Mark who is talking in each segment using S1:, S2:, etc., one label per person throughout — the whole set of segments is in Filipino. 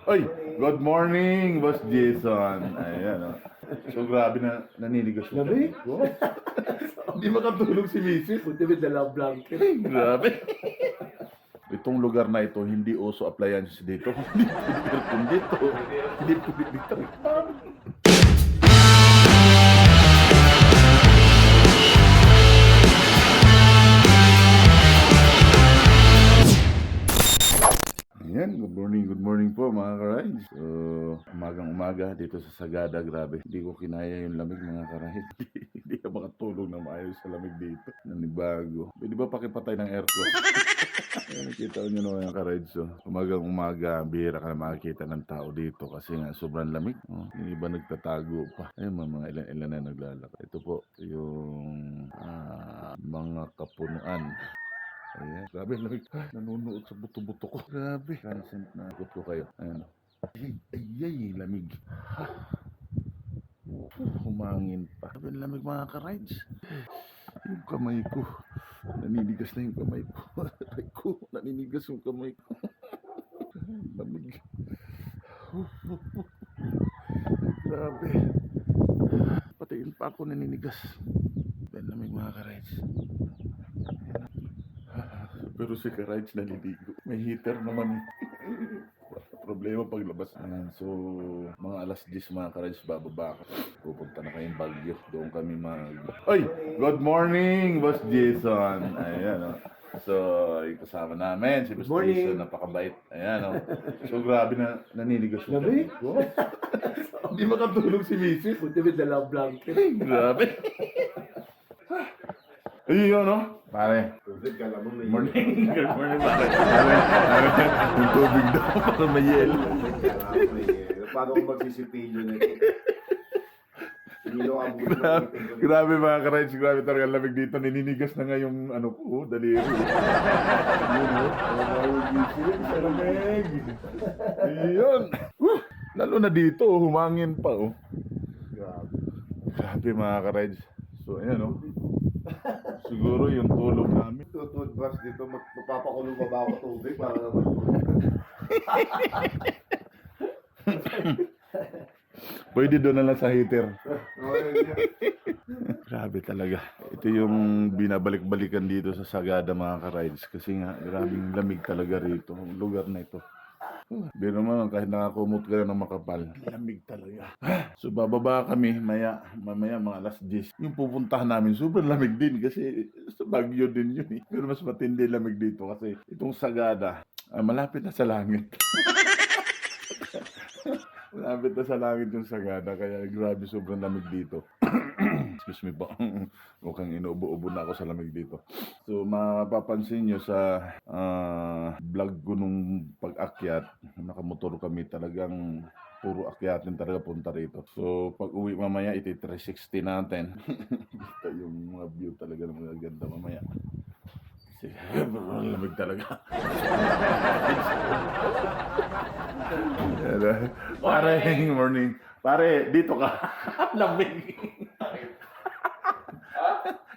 S1: Oy, good morning, Boss Jason. Ayan, oh. So, grabe na naninigas yung
S2: Gabi?
S1: ko. Hindi makatulog si Mrs.
S2: Buti may dalang blanket.
S1: Ay, grabe. Itong lugar na ito, hindi uso appliances dito. Hindi pwede aircon dito. Hindi pwede dito. Ayan, good morning po mga ka-rides. So, umagang-umaga dito sa Sagada, grabe. Hindi ko kinaya yung lamig mga ka-rides. Hindi ka makatulog na maayos sa lamig dito. Nanibago. Pwede ba pakipatay ng aircon? Ayan, nakita nyo naman yung ka-rides. So, umagang-umaga, bihira ka na makikita ng tao dito kasi nga sobrang lamig. Oh, yung iba nagtatago pa. Ayun, mga ilan na naglalakad. Ito po, yung mga kapunuan. Ayan, grabe lamig. Nanunuot sa buto-buto ko. Grabe. Consent na ikot ko kayo. Ayan. Ay, lamig. Humangin pa. Grabe lamig mga ka-rides. Yung kamay ko. Naninigas na yung kamay ko. Aray ko, naninigas yung kamay ko. Lamig. Grabe. Patiin pa ako naninigas. Lamig mga ka-rides. Pero si ka-rides naliligo. May heater naman. Problema paglabas. So, mga alas 10 mga ka-rides, bababa ako. Pupunta na kayong Baguio. Doon kami Oy! Good morning, Boss Jason. Ayan, oh. So, yung kasama namin, si Boss Jason, napakabait. Ayan, oh. So, grabe na naninigas yung
S2: Gabi?
S1: ko. Hindi makatulog si Mrs.
S2: Buti may dalang blanket.
S1: Ay, grabe. Ayun, no? Pare.
S2: Good
S1: Morning. Good morning, pare. Pare, yung tubig daw para may yelo.
S2: Paano kung magsisipilyo na ito?
S1: Grabe mga ka-rides, grabe talaga lamig dito. Nininigas na nga yung ano ko, daliri. Yun, no? Sa lamig. Ayun. Lalo na dito, humangin pa, oh. Grabe mga ka-rides. So, ayan, oh. Siguro yung tulog namin.
S2: Toothbrush dito, magpapakulong ba ba ako tubig para naman.
S1: Pwede doon na lang sa heater. Grabe talaga. Ito yung binabalik-balikan dito sa Sagada mga ka-rides. Kasi nga, grabing lamig talaga rito. Ang lugar na ito. Pero naman, kahit nakakumot ka na ng makapal, lamig talaga. So bababa kami, mamaya mga alas 10. Yung pupuntahan namin, sobrang lamig din kasi sa Baguio din yun eh. Pero mas matindi lamig dito kasi itong Sagada, malapit na sa langit. Malapit na sa langit yung Sagada, kaya grabe sobrang lamig dito. Excuse me po. Mukhang inuubo-ubo na ako sa lamig dito. So, mapapansin nyo sa vlog ko nung pag-akyat, nakamotor kami talagang puro akyatin talaga punta rito. So, pag uwi mamaya, iti 360 natin. Ito yung mga view talaga ng mga ganda mamaya. Sige, lamig talaga. Pare, morning. Pare, dito ka. Lamig.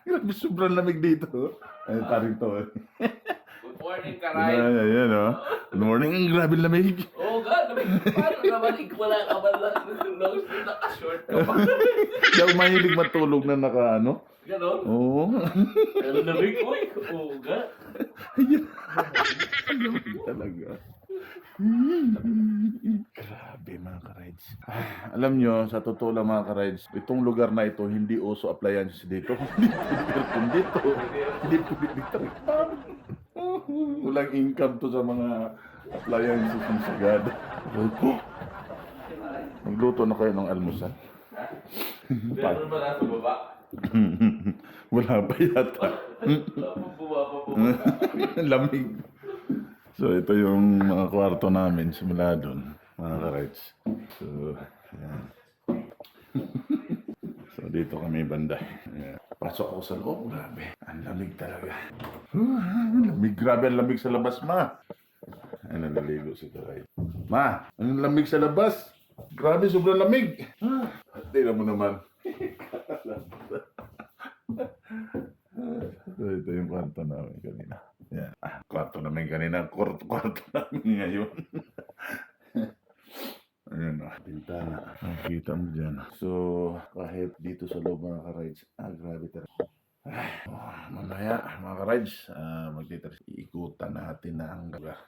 S1: Grabe, sobrang lamig dito. Ay, paring to.
S3: Good morning, Karay.
S1: Ayan, oh. Good morning. Ang grabe lamig.
S3: Oo nga, paano naman wala ka man lang naka-short ka pa.
S1: Hindi ako mahilig matulog na naka, ano?
S3: Ganon?
S1: Oo.
S3: Pero lamig, uy. Oo nga.
S1: Ang lamig talaga. Grabe mga ka-rides. Alam nyo, sa totoo lang mga ka-rides, itong lugar na ito, hindi uso appliances dito. Hindi pwede aircon dito. Hindi pwede dito. Walang income to sa mga appliances ng Sagada. Magluto na kayo ng almusal.
S3: Meron ba nasa baba?
S1: Wala pa yata.
S3: Bumaba.
S1: Lamig. So, ito yung mga kwarto namin simula doon, mga ka-rides. So, ayan. So, dito kami banda. Ayan. Pasok ako sa loob, grabe. Ang lamig talaga. Lamig, grabe ang lamig sa labas, ma. Ay, naliligo si Karay. Ma, ang lamig sa labas. Grabe, sobrang lamig. Tingnan mo naman. So, ito yung kwarto namin kanina. Yan. Kwarto namin kanina. Kwarto namin ngayon. Nakikita mo dyan. So, kahit dito sa loob mga ka-rides, grabe talaga. Mamaya, mga ka-rides, iikutan natin na ang lugar.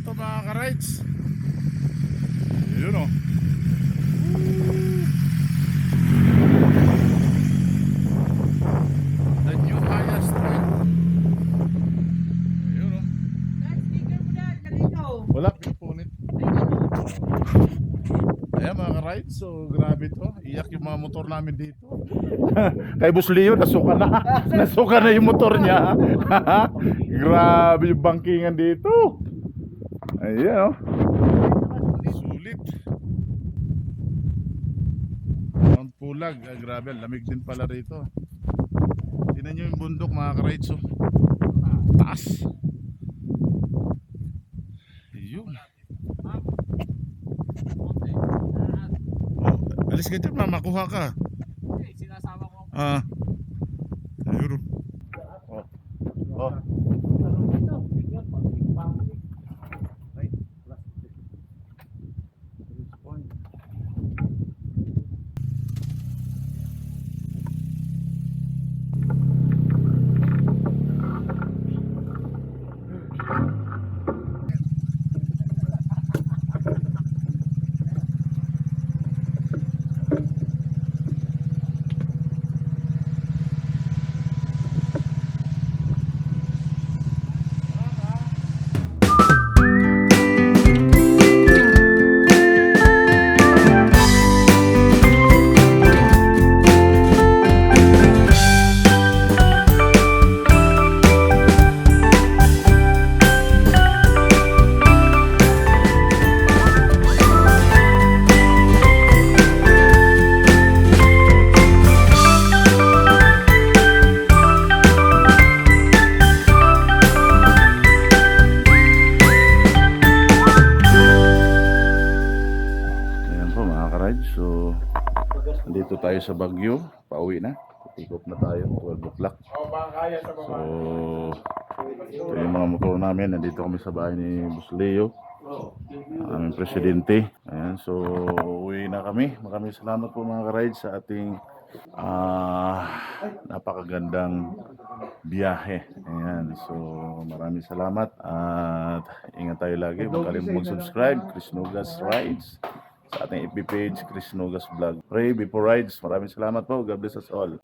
S1: rito mga ka-rides. Yun o. The new highest point. Ayun o. Wala, pipunit. Ayan mga ka-rides, so grabe to. Iyak yung mga motor namin dito. Kay Boss Leo, nasuka na. Nasuka na yung motor niya. Grabe yung bangkingan dito. Ayan o. Sulit. Mount Pulag, grabe, lamig din pala rito. Tingnan nyo yung bundok mga ka-rides oh. Taas. Ayun. Oh, alis ka dyan, makuha ka.
S3: Sinasama ko.
S1: Ayun oh. Oh. So, nandito tayo sa Baguio. Pauwi na. Tikop na tayo. 12 o'clock. So, ito yung mga motor namin. Nandito kami sa bahay ni Boss Leo, aming presidente. Ayan, so uwi na kami. Maraming salamat po mga ka-ride sa ating napakagandang biyahe. Ayan, so maraming salamat at ingat tayo lagi. Huwag kalimutang mag-subscribe, Chris Nugas Rides, sa ating FB page, Chris Nugas Vlog. Pray before rides. Maraming salamat po. God bless us all.